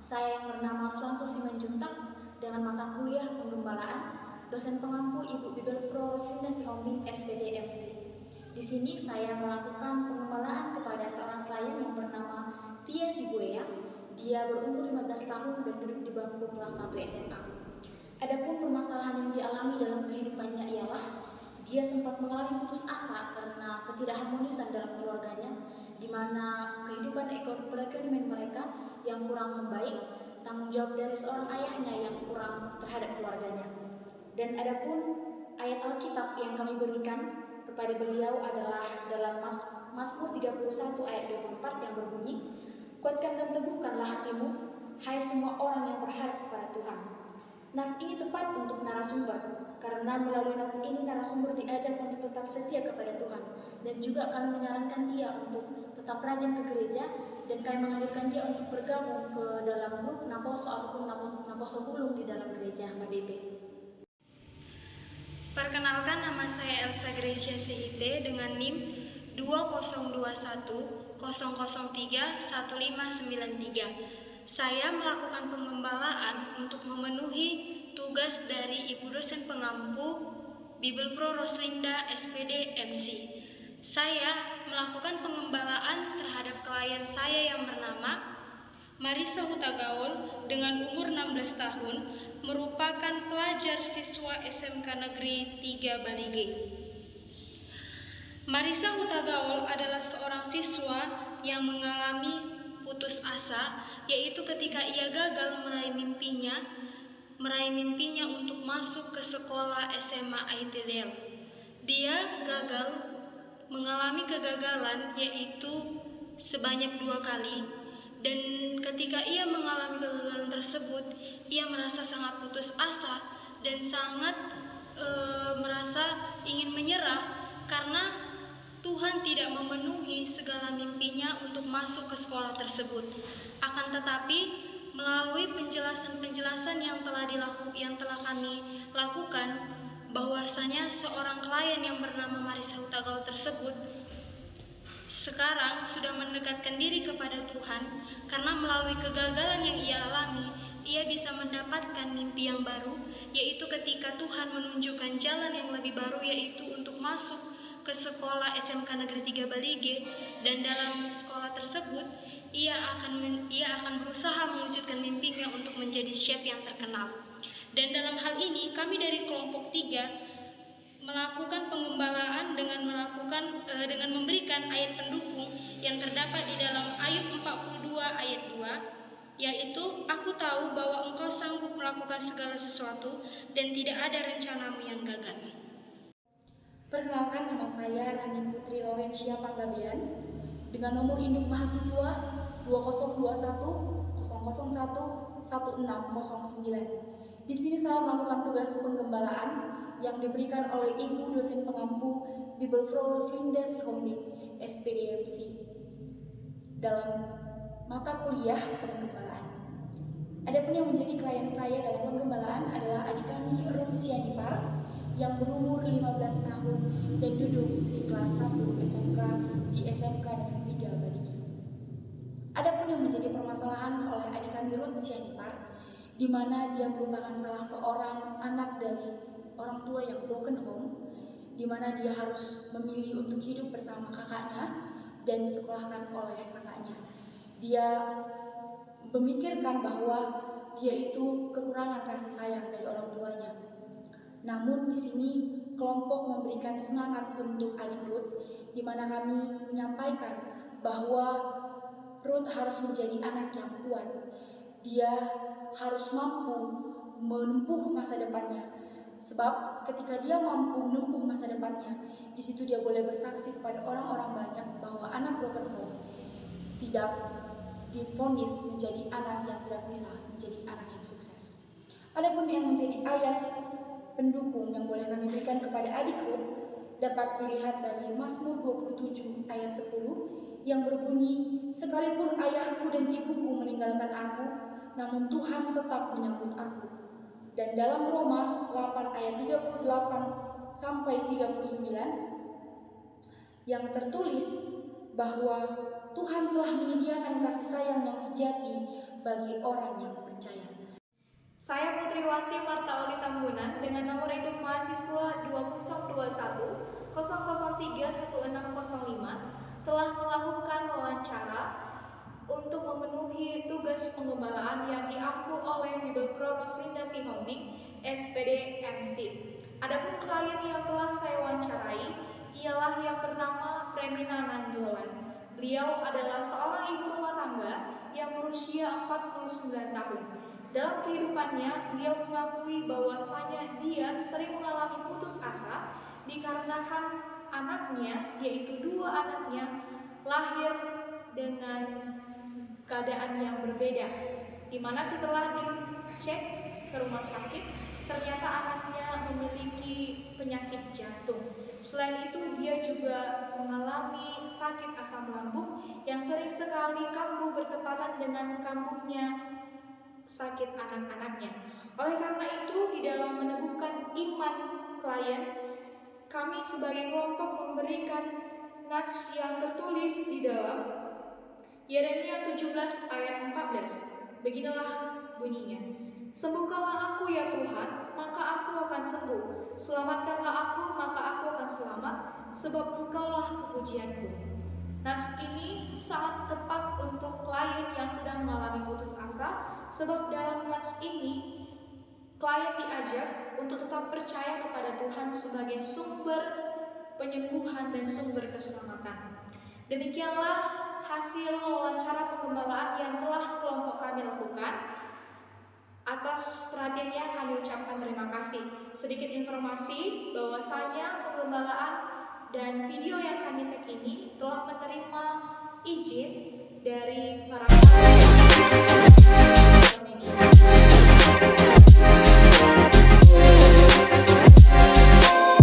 Saya yang bernama Suanto Simanjuntak dengan mata kuliah penggembalaan, dosen pengampu Ibu Bibelfro Roslinda Sihombing SPD MC. Di sini saya melakukan pengembalaan kepada seorang klien yang bernama Tia Sibuea. Dia berumur 15 tahun dan duduk di bangku kelas 1 SMA. Adapun permasalahan yang dialami dalam kehidupannya ialah dia sempat mengalami putus asa karena ketidakharmonisan dalam keluarganya, di mana kehidupan perekonomian mereka yang kurang membaik, tanggung jawab dari seorang ayahnya yang kurang terhadap keluarganya. Dan adapun ayat Alkitab yang kami berikan kepada beliau adalah dalam Mazmur 31 ayat 24 yang berbunyi, "Kuatkan dan teguhkanlah hatimu, hai semua orang yang berharap kepada Tuhan." Nats ini tepat untuk narasumber, karena melalui nats ini narasumber diajak untuk tetap setia kepada Tuhan, dan juga kami menyarankan dia untuk tetap rajin ke gereja, dan kami menganjurkan dia untuk bergabung ke dalam grup Naposo ataupun Naposo Bulung di dalam gereja HKBP. Perkenalkan, nama saya Elsa Gracia Sihite dengan NIM 2021-003-1593. Saya melakukan pengembalaan untuk memenuhi tugas dari Ibu dosen pengampu Bibelfro Roslinda SPD MC. Saya melakukan pengembalaan terhadap klien saya yang bernama Marisa Hutagaul dengan umur 16 tahun, merupakan pelajar siswa SMK Negeri 3 Balige. Marisa Hutagaul adalah seorang siswa yang mengalami putus asa, yaitu ketika ia gagal meraih mimpinya untuk masuk ke sekolah SMA ITDL. Dia mengalami kegagalan yaitu sebanyak 2 kali, dan ketika ia mengalami kegagalan tersebut, ia merasa sangat putus asa dan sangat merasa ingin menyerah karena Tuhan tidak memenuhi segala mimpinya untuk masuk ke sekolah tersebut. Akan tetapi, melalui penjelasan-penjelasan yang telah kami lakukan, bahwasanya seorang klien yang bernama Marisa Hutagaul tersebut sekarang sudah mendekatkan diri kepada Tuhan, karena melalui kegagalan yang ia alami, ia bisa mendapatkan mimpi yang baru, yaitu ketika Tuhan menunjukkan jalan yang lebih baru, yaitu untuk masuk ke sekolah SMK Negeri 3 Balige, dan dalam sekolah tersebut ia akan berusaha mewujudkan mimpinya untuk menjadi chef yang terkenal. Dan dalam hal ini kami dari kelompok 3 melakukan pengembalaan dengan memberikan ayat pendukung yang terdapat di dalam Ayub 42 ayat 2, yaitu, "Aku tahu bahwa engkau sanggup melakukan segala sesuatu dan tidak ada rencanamu yang gagal." Perkenalkan, nama saya Rani Putri Laurencia Panggabean dengan nomor induk mahasiswa 2021 001 1609. Di sini saya melakukan tugas penggembalaan yang diberikan oleh Ibu dosen pengampu Bibelfro Roslinda Sihombing SPD MC dalam mata kuliah penggembalaan. Adapun yang menjadi klien saya dalam penggembalaan adalah adik kami Ruth Sianipar yang berumur 15 tahun dan duduk di kelas 1 SMK di SMK Negeri 3 Balige. Adapun yang menjadi permasalahan oleh adik kami Ruth Sianipar, di mana dia merupakan salah seorang anak dari orang tua yang broken home, di mana dia harus memilih untuk hidup bersama kakaknya dan disekolahkan oleh kakaknya. Dia memikirkan bahwa dia itu kekurangan kasih sayang dari orang tuanya. Namun di sini kelompok memberikan semangat untuk adik Ruth, di mana kami menyampaikan bahwa Ruth harus menjadi anak yang kuat. Dia harus mampu menempuh masa depannya, sebab ketika dia mampu menempuh masa depannya, di situ dia boleh bersaksi kepada orang-orang banyak bahwa anak broken home tidak divonis menjadi anak yang tidak bisa menjadi anak yang sukses. Adapun yang menjadi ayat pendukung yang boleh kami berikan kepada adik Ruth dapat dilihat dari Mazmur 27 ayat 10 yang berbunyi, "Sekalipun ayahku dan ibuku meninggalkan aku, namun Tuhan tetap menyambut aku." Dan dalam Roma 8 ayat 38 sampai 39 yang tertulis bahwa Tuhan telah menyediakan kasih sayang yang sejati bagi orang yang percaya. Saya Putriwati Marta Oli Tambunan dengan nomor induk mahasiswa 2021 003 1605 telah melakukan wawancara untuk memenuhi tugas penggembalaan yang diampu oleh Bible Pro Roslinda Sihombing, SPD MC. Adapun klien yang telah saya wawancarai ialah yang bernama Premina Nanjolan. Beliau adalah seorang ibu rumah tangga yang berusia 49 tahun. Dalam kehidupannya, beliau mengakui bahwasanya dia sering mengalami putus asa dikarenakan anaknya, yaitu dua anaknya, lahir dengan keadaan yang berbeda, di mana setelah dicek ke rumah sakit, ternyata anaknya memiliki penyakit jantung. Selain itu, dia juga mengalami sakit asam lambung yang sering sekali kambuh bertepatan dengan kambuhnya sakit anak-anaknya. Oleh karena itu, di dalam meneguhkan iman klien, kami sebagai kelompok memberikan nats yang tertulis di dalam Yeremia 17 ayat 14. Beginilah bunyinya. Sembuhkanlah aku ya Tuhan, maka aku akan sembuh. Selamatkanlah aku, maka aku akan selamat, sebab Engkaulah kepujianku. Nats ini sangat tepat untuk klien yang sedang mengalami putus asa, sebab dalam nats ini klien diajak untuk tetap percaya kepada Tuhan sebagai sumber penyembuhan dan sumber keselamatan. Demikianlah hasil wawancara penggembalaan yang telah kelompok kami lakukan. Atas perhatiannya kami ucapkan terima kasih. Sedikit informasi bahwasanya penggembalaan dan video yang kami tag ini telah menerima izin dari para media